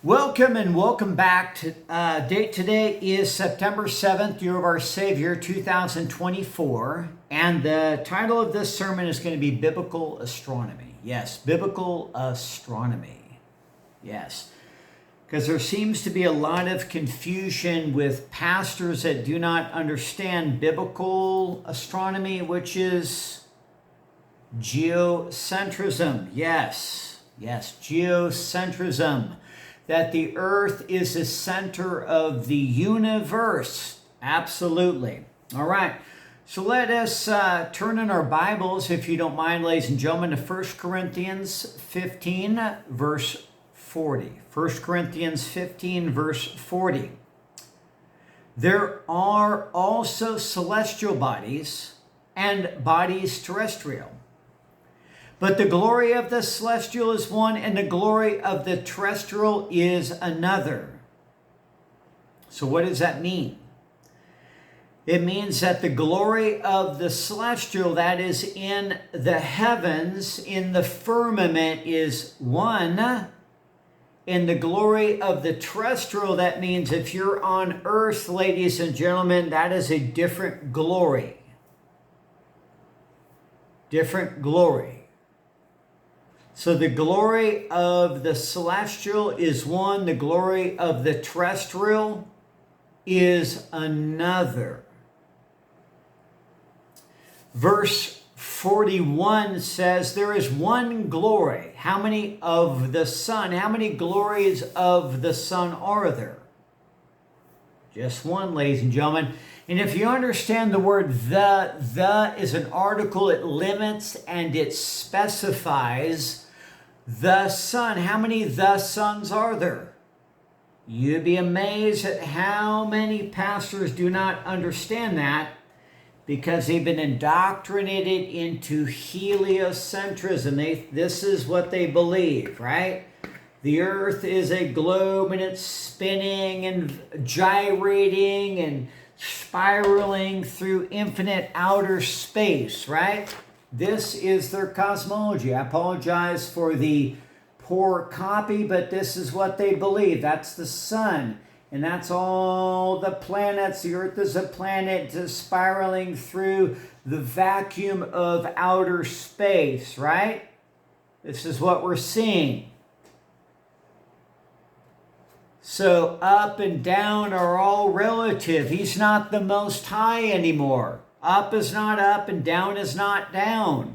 Welcome and welcome back. Date today is September 7th, year of our Savior, 2024. And the title of this sermon is going to be Biblical Astronomy. Yes, Biblical Astronomy. Yes. Because there seems to be a lot of confusion with pastors that do not understand biblical astronomy, which is geocentrism. Yes, geocentrism. That the earth is the center of the universe. Absolutely. All right. So let us turn in our Bibles, if you don't mind, ladies and gentlemen, to 1 Corinthians 15, verse 40. 1 Corinthians 15, verse 40. There are also celestial bodies and bodies terrestrial. But the glory of the celestial is one, and the glory of the terrestrial is another. So what does that mean? It means that the glory of the celestial, that is in the heavens, in the firmament, is one. In the glory of the terrestrial, that means if you're on earth, ladies and gentlemen, that is a different glory. Different glory. So the glory of the celestial is one, the glory of the terrestrial is another. Verse 41 says there is one glory. How many of the sun? How many glories of the sun are there? Just one, ladies and gentlemen. And if you understand the word the is an article, it limits and it specifies the sun. How many the suns are there? You'd be amazed at how many pastors do not understand that because they've been indoctrinated into heliocentrism. This is what they believe, right? The earth is a globe and it's spinning and gyrating and spiraling through infinite outer space, right? This is their cosmology. I apologize for the poor copy, but this is what they believe. That's the sun, and that's all the planets. The earth is a planet just spiraling through the vacuum of outer space, right? This is what we're seeing. So up and down are all relative. He's not the Most High anymore. Up is not up and down is not down.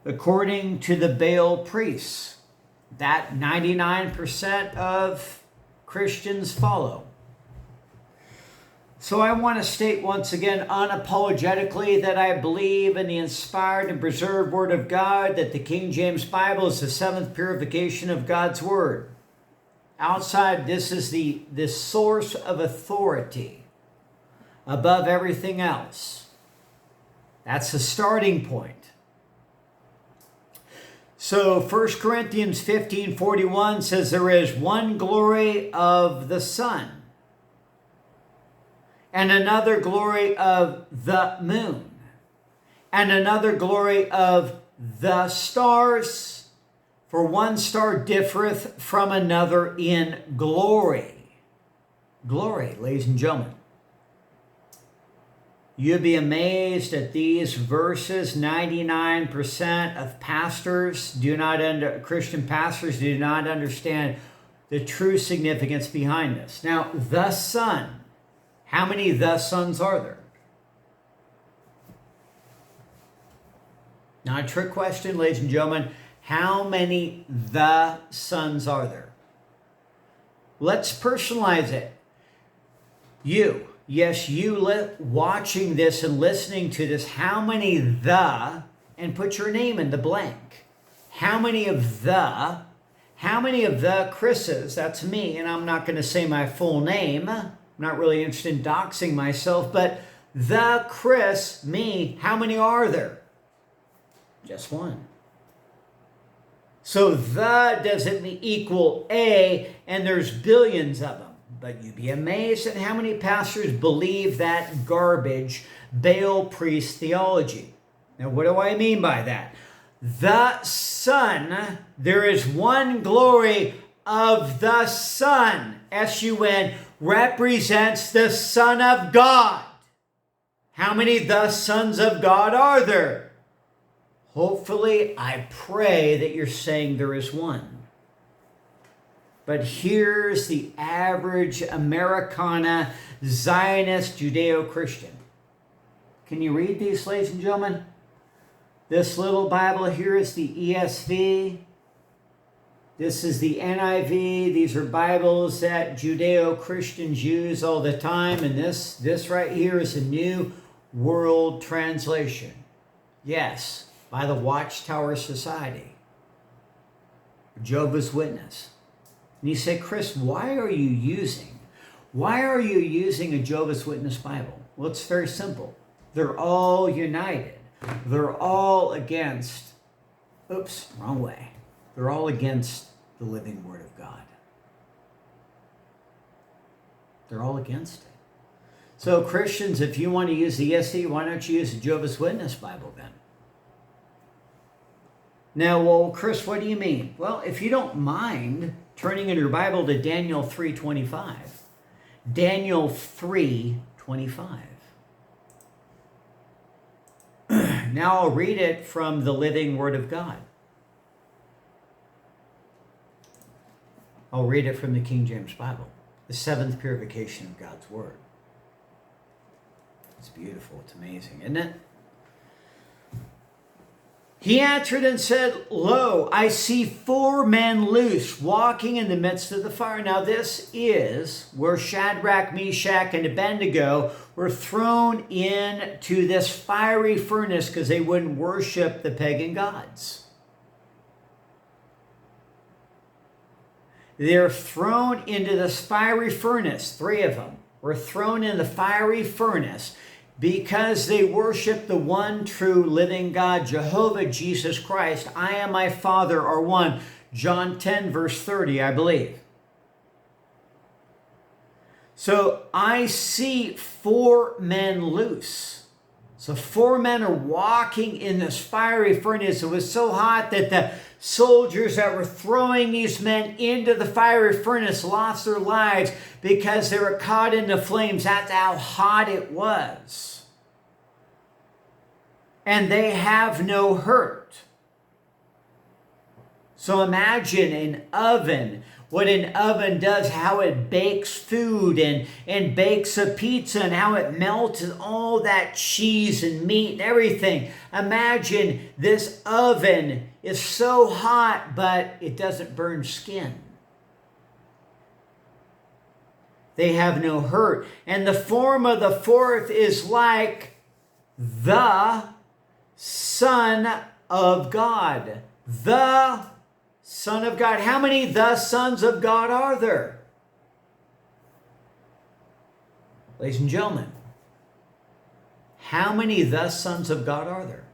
According to the Baal priests, that 99% of Christians follow. So I want to state once again unapologetically that I believe in the inspired and preserved Word of God, that the King James Bible is the seventh purification of God's Word. Outside, this is the source of authority above everything else. That's the starting point. So 1 Corinthians 15:41 says there is one glory of the sun and another glory of the moon and another glory of the stars, for one star differeth from another in glory. Glory, ladies and gentlemen. You'd be amazed at these verses. 99% of Christian pastors do not understand the true significance behind this. Now, the sun. How many the suns are there? Not a trick question, ladies and gentlemen. How many the suns are there? Let's personalize it. You. Yes, you watching this and listening to this, how many the, and put your name in the blank. How many of the Chris's, that's me, and I'm not going to say my full name. I'm not really interested in doxing myself, but the Chris, me, how many are there? Just one. So the doesn't equal a, and there's billions of them. But you'd be amazed at how many pastors believe that garbage Baal priest theology. Now, what do I mean by that? The sun, there is one glory of the Son, S-U-N, represents the Son of God. How many the sons of God are there? Hopefully, I pray that you're saying there is one. But here's the average Americana Zionist Judeo-Christian. Can you read these, ladies and gentlemen? This little Bible here is the ESV. This is the NIV. These are Bibles that Judeo-Christians use all the time. And this right here is a New World Translation. Yes, by the Watchtower Society. Jehovah's Witness. And you say, Chris, why are you using a Jehovah's Witness Bible? Well, it's very simple. They're all united. They're all against, wrong way. They're all against the living Word of God. They're all against it. So Christians, if you want to use the ESV, why don't you use the Jehovah's Witness Bible then? Now, well, Chris, what do you mean? Well, if you don't mind turning in your Bible to Daniel 3:25. Daniel 3:25. Now I'll read it from the Living Word of God. I'll read it from the King James Bible. The seventh purification of God's Word. It's beautiful. It's amazing, isn't it? He answered and said, Lo, I see 4 men loose, walking in the midst of the fire. Now this is where Shadrach, Meshach, and Abednego were thrown into this fiery furnace because they wouldn't worship the pagan gods. They're thrown into this fiery furnace. 3 of them were thrown in the fiery furnace because they worship the one true living God, Jehovah, Jesus Christ. I and my Father are one. John 10, verse 30, I believe. So I see 4 men loose. So 4 men are walking in this fiery furnace. It was so hot that the soldiers that were throwing these men into the fiery furnace lost their lives because they were caught in the flames. That's how hot it was. And they have no hurt. So imagine an oven, what an oven does, how it bakes food and bakes a pizza and how it melts all that cheese and meat and everything. Imagine this oven is so hot, but it doesn't burn skin. They have no hurt. And the form of the 4th is like the Son of God. The Son of God. How many the sons of God are there? Ladies and gentlemen, how many the sons of God are there?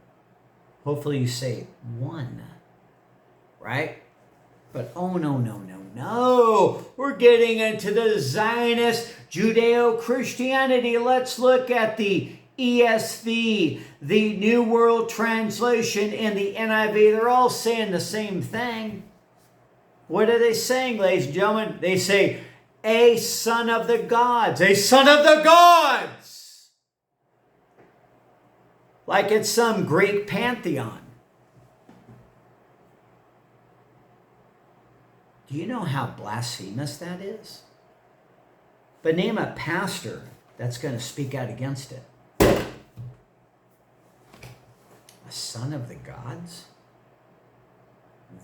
Hopefully you say 1, right? But oh no. We're getting into the Zionist Judeo-Christianity. Let's look at the ESV, the New World Translation, and the NIV. They're all saying the same thing. What are they saying, ladies and gentlemen? They say, a son of the gods. A son of the gods. Like it's some Greek pantheon. Do you know how blasphemous that is? But name a pastor that's going to speak out against it. A son of the gods?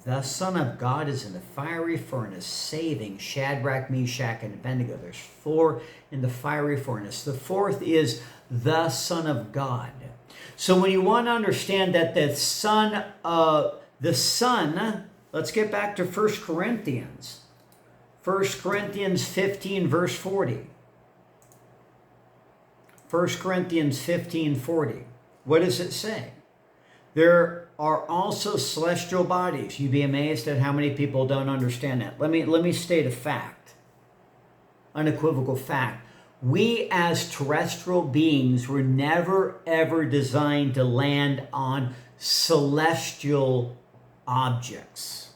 The Son of God is in the fiery furnace, saving Shadrach, Meshach, and Abednego. There's 4 in the fiery furnace. The 4th is the Son of God. So when you want to understand that the Son, let's get back to 1 Corinthians. 1 Corinthians 15, verse 40. 1 Corinthians 15:40. What does it say? There are also celestial bodies. You'd be amazed at how many people don't understand that. Let me state a fact, unequivocal fact. We as terrestrial beings were never ever designed to land on celestial objects.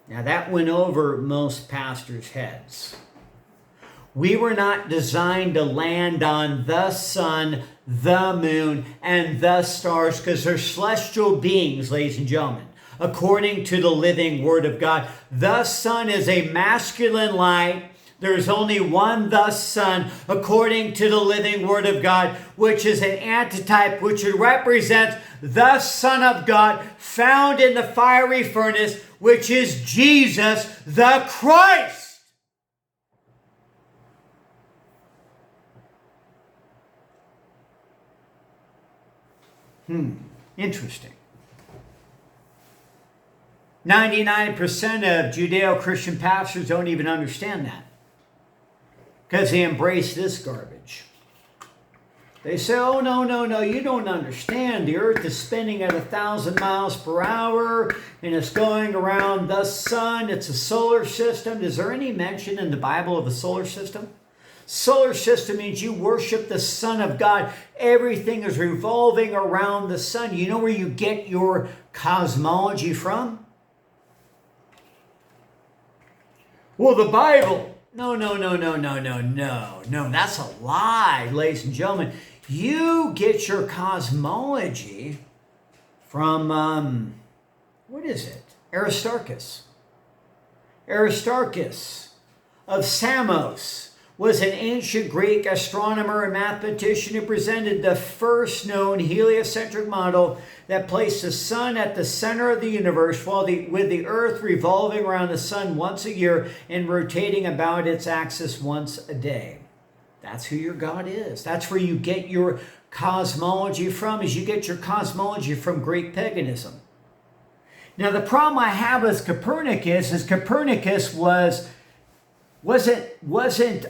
Now that went over most pastors' heads. We were not designed to land on the sun, the moon, and the stars because they're celestial beings, ladies and gentlemen. According to the living Word of God, the sun is a masculine light. There's only one the sun, according to the living Word of God, which is an antitype, which represents the Son of God found in the fiery furnace, which is Jesus the Christ. Interesting. 99% of Judeo-Christian pastors don't even understand that because they embrace this garbage. They say, oh, no, you don't understand. The earth is spinning at 1,000 miles per hour and it's going around the sun. It's a solar system. Is there any mention in the Bible of a solar system? Solar system means you worship the Son of God. Everything is revolving around the sun. You know where you get your cosmology from? Well, the Bible. No. That's a lie, ladies and gentlemen. You get your cosmology from, what is it? Aristarchus. Aristarchus of Samos was an ancient Greek astronomer and mathematician who presented the first known heliocentric model that placed the sun at the center of the universe with the earth revolving around the sun once a year and rotating about its axis once a day. That's who your God is. That's where you get your cosmology from, is you get your cosmology from Greek paganism. Now the problem I have with Copernicus is Copernicus wasn't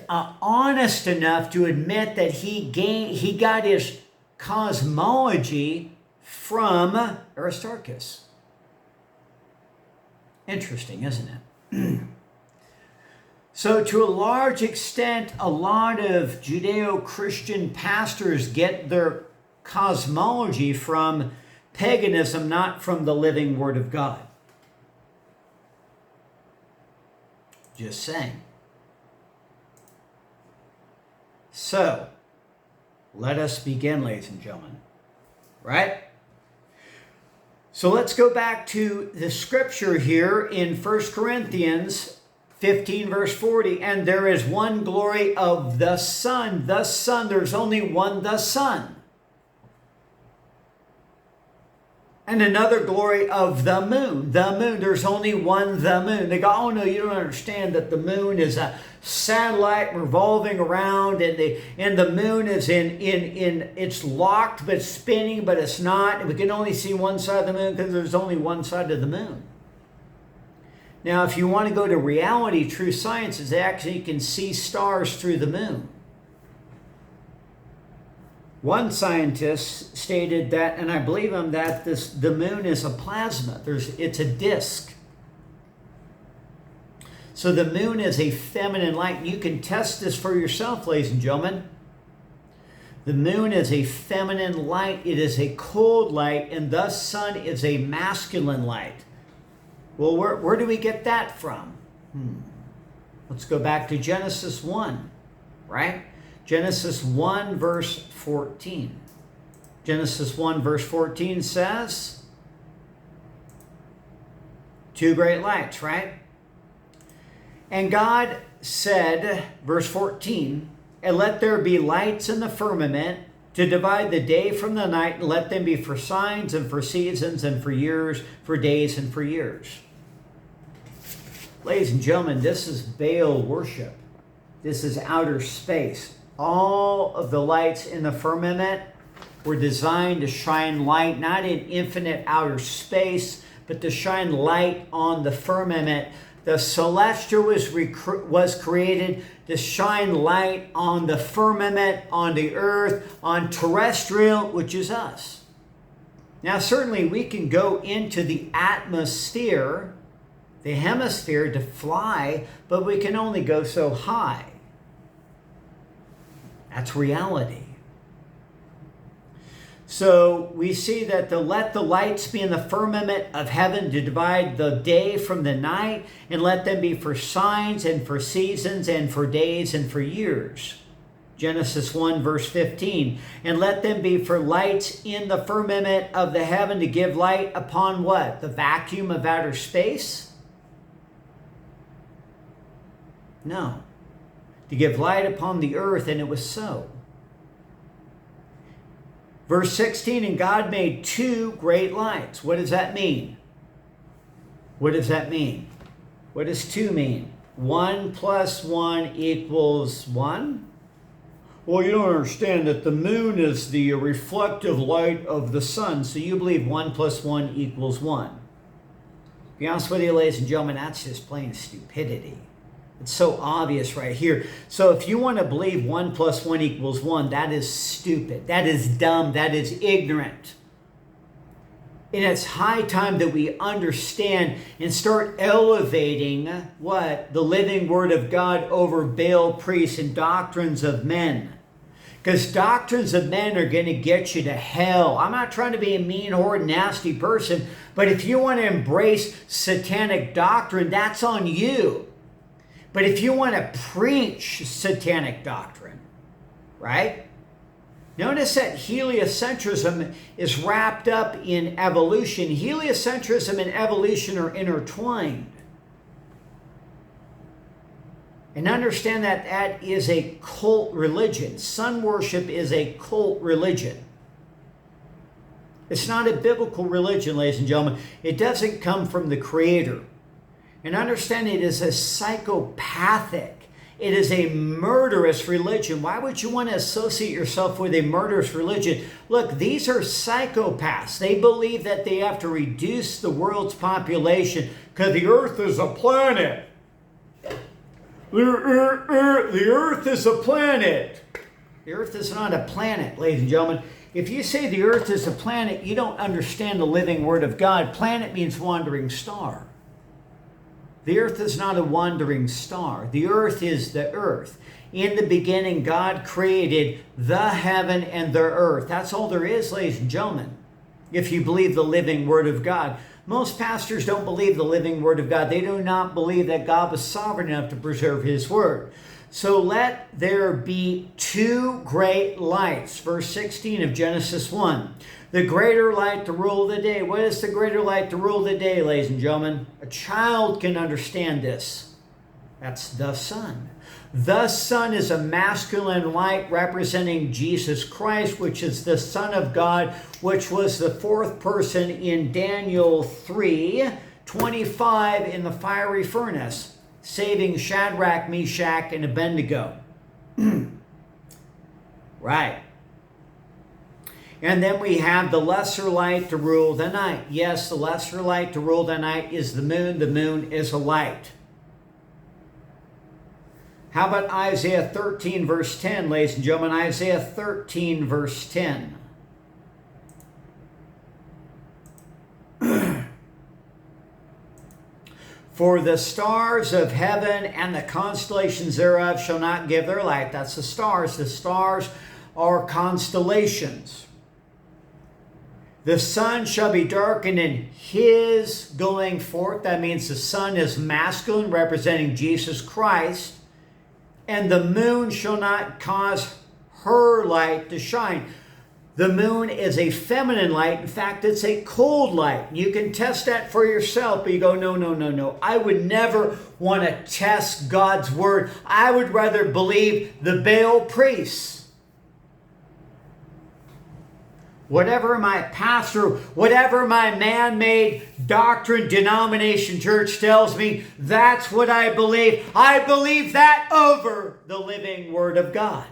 honest enough to admit that he got his cosmology from Aristarchus. Interesting, isn't it? So to a large extent, a lot of Judeo-Christian pastors get their cosmology from paganism, not from the living Word of God. Just saying. So, let us begin, ladies and gentlemen. Right? So let's go back to the scripture here in 1 Corinthians 15, verse 40. And there is one glory of the sun. The sun, there's only one the sun. And another glory of the moon. The moon, there's only one the moon. They go, oh no, you don't understand that the moon is a satellite revolving around, and the moon is in it's locked but spinning, but it's not. We can only see one side of the moon because there's only one side of the moon. Now, if you want to go to reality, true science is actually you can see stars through the moon. One scientist stated that, and I believe him, that the moon is a plasma. It's a disk. So the moon is a feminine light. You can test this for yourself, ladies and gentlemen. The moon is a feminine light. It is a cold light, and the sun is a masculine light. Well, where do we get that from? Let's go back to Genesis 1, right? Genesis 1, verse 14. Genesis 1, verse 14 says, two great lights, right? And God said, verse 14, and let there be lights in the firmament to divide the day from the night, and let them be for signs and for seasons and for years, for days and for years. Ladies and gentlemen, this is Baal worship. This is outer space. All of the lights in the firmament were designed to shine light, not in infinite outer space, but to shine light on the firmament. The celestial was created to shine light on the firmament, on the earth, on terrestrial, which is us. Now, certainly we can go into the atmosphere, the hemisphere, to fly, but we can only go so high. That's reality. So we see that let the lights be in the firmament of heaven to divide the day from the night, and let them be for signs and for seasons and for days and for years. Genesis 1 verse 15. And let them be for lights in the firmament of the heaven to give light upon what? The vacuum of outer space? No. To give light upon the earth, and it was so. Verse 16, and God made two great lights. What does that mean? What does that mean? What does two mean? 1 plus 1 equals 1? Well, you don't understand that the moon is the reflective light of the sun, so you believe 1 plus 1 equals 1. To be honest with you, ladies and gentlemen, that's just plain stupidity. It's so obvious right here. So if you want to believe 1 plus 1 equals 1, that is stupid. That is dumb. That is ignorant. And it's high time that we understand and start elevating what? The living Word of God over Baal priests and doctrines of men. Because doctrines of men are going to get you to hell. I'm not trying to be a mean, horrid, nasty person, but if you want to embrace satanic doctrine, that's on you. But if you want to preach satanic doctrine, right? Notice that heliocentrism is wrapped up in evolution. Heliocentrism and evolution are intertwined. And understand that that is a cult religion. Sun worship is a cult religion. It's not a biblical religion, ladies and gentlemen. It doesn't come from the Creator. And understand it is a psychopathic, it is a murderous religion. Why would you want to associate yourself with a murderous religion? Look, these are psychopaths. They believe that they have to reduce the world's population because the earth is a planet. The earth is a planet. The earth is not a planet, ladies and gentlemen. If you say the earth is a planet, you don't understand the living Word of God. Planet means wandering star. The earth is not a wandering star. The earth is the earth. In the beginning, God created the heaven and the earth. That's all there is, ladies and gentlemen, if you believe the living Word of God. Most pastors don't believe the living Word of God. They do not believe that God was sovereign enough to preserve His Word. So let there be two great lights. Verse 16 of Genesis 1. The greater light to rule the day. What is the greater light to rule the day, ladies and gentlemen? A child can understand this. That's the sun. The sun is a masculine light representing Jesus Christ, which is the Son of God, which was the fourth person in Daniel 3:25 in the fiery furnace, saving Shadrach, Meshach, and Abednego. Right. And then we have the lesser light to rule the night. Yes, the lesser light to rule the night is the moon. The moon is a light. How about Isaiah 13 verse 10, ladies and gentlemen? Isaiah 13 verse 10. For the stars of heaven and the constellations thereof shall not give their light. That's the stars. The stars are constellations. The sun shall be darkened in his going forth. That means the sun is masculine, representing Jesus Christ. And the moon shall not cause her light to shine. The moon is a feminine light. In fact, it's a cold light. You can test that for yourself, but you go, no. I would never want to test God's word. I would rather believe the Baal priests. Whatever my pastor, whatever my man-made doctrine, denomination, church tells me, that's what I believe. I believe that over the living Word of God.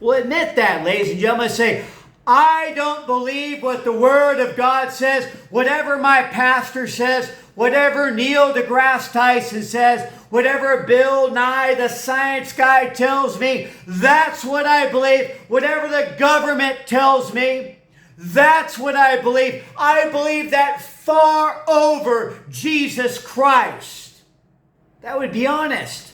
Well, admit that, ladies and gentlemen. Say, I don't believe what the Word of God says. Whatever my pastor says, whatever Neil deGrasse Tyson says, whatever Bill Nye, the science guy, tells me, that's what I believe. Whatever the government tells me, that's what I believe. I believe that far over Jesus Christ. That would be honest.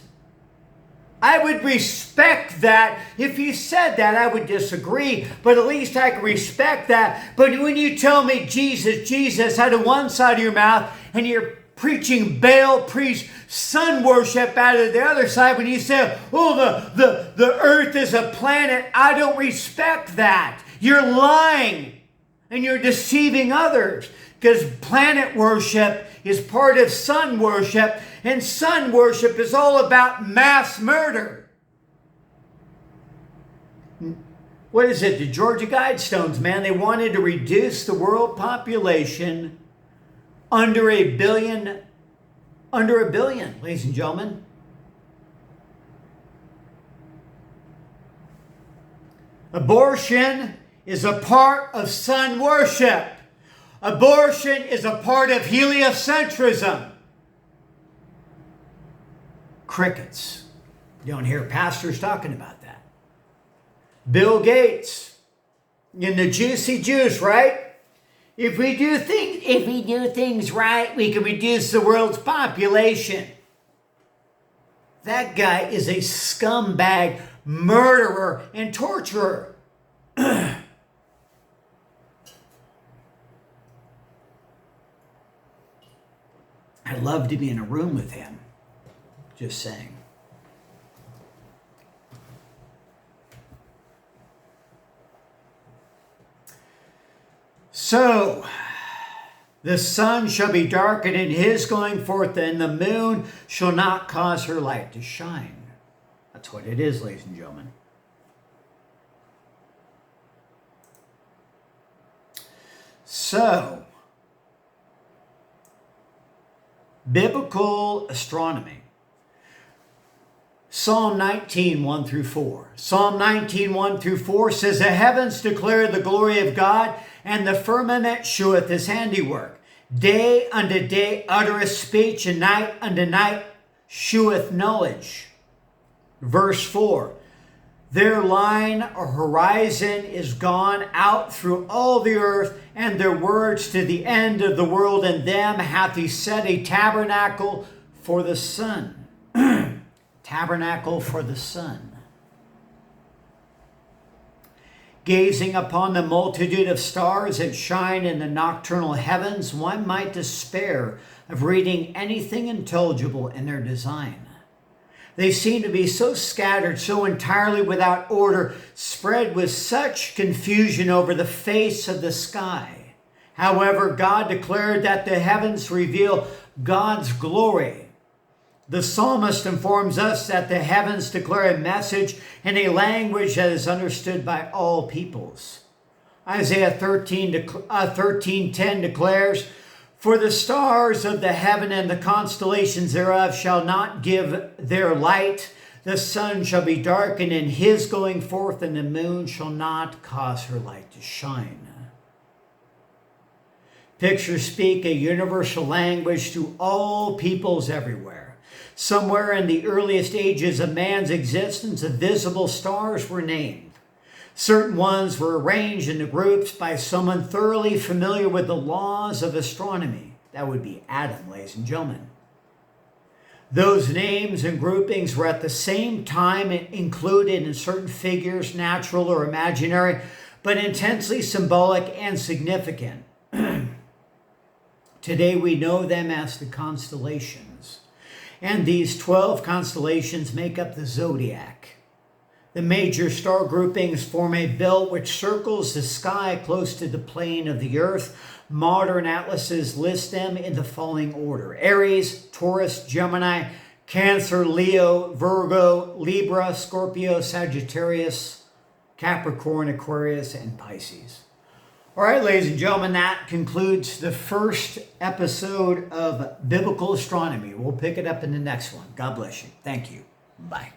I would respect that. If you said that, I would disagree, but at least I can respect that. But when you tell me Jesus, Jesus out of one side of your mouth, and you're preaching Baal, priest, sun worship out of the other side, when you say, oh, the earth is a planet, I don't respect that. You're lying and you're deceiving others, because planet worship is part of sun worship, and sun worship is all about mass murder. What is it? The Georgia Guidestones, man, they wanted to reduce the world population under a billion, ladies and gentlemen. Abortion is a part of sun worship. Abortion is a part of heliocentrism. Crickets. You don't hear pastors talking about that. Bill Gates in the juicy juice, right? If we do things right, we can reduce the world's population. That guy is a scumbag, murderer, and torturer. I'd love to be in a room with him. Just saying. So, the sun shall be darkened in his going forth, and the moon shall not cause her light to shine. That's what it is, ladies and gentlemen. So, biblical astronomy. Psalm 19, 1 through 4. Psalm 19, 1 through 4 says, the heavens declare the glory of God, and the firmament sheweth his handiwork. Day unto day uttereth speech, and night unto night sheweth knowledge. Verse 4. Their line or horizon is gone out through all the earth, and their words to the end of the world. In them hath he set a tabernacle for the sun. Tabernacle for the sun. Gazing upon the multitude of stars that shine in the nocturnal heavens, one might despair of reading anything intelligible in their design. They seem to be so scattered, so entirely without order, spread with such confusion over the face of the sky. However, God declared that the heavens reveal God's glory. The psalmist informs us that the heavens declare a message in a language that is understood by all peoples. Isaiah 13:10 declares, for the stars of the heaven and the constellations thereof shall not give their light. The sun shall be darkened in his going forth, and the moon shall not cause her light to shine. Pictures speak a universal language to all peoples everywhere. Somewhere in the earliest ages of man's existence, the visible stars were named. Certain ones were arranged into groups by someone thoroughly familiar with the laws of astronomy. That would be Adam, ladies and gentlemen. Those names and groupings were at the same time included in certain figures, natural or imaginary, but intensely symbolic and significant. Today we know them as the constellations. And these 12 constellations make up the zodiac. The major star groupings form a belt which circles the sky close to the plane of the earth. Modern atlases list them in the following order: Aries, Taurus, Gemini, Cancer, Leo, Virgo, Libra, Scorpio, Sagittarius, Capricorn, Aquarius, and Pisces. All right, ladies and gentlemen, that concludes the first episode of Biblical Astronomy. We'll pick it up in the next one. God bless you. Thank you. Bye.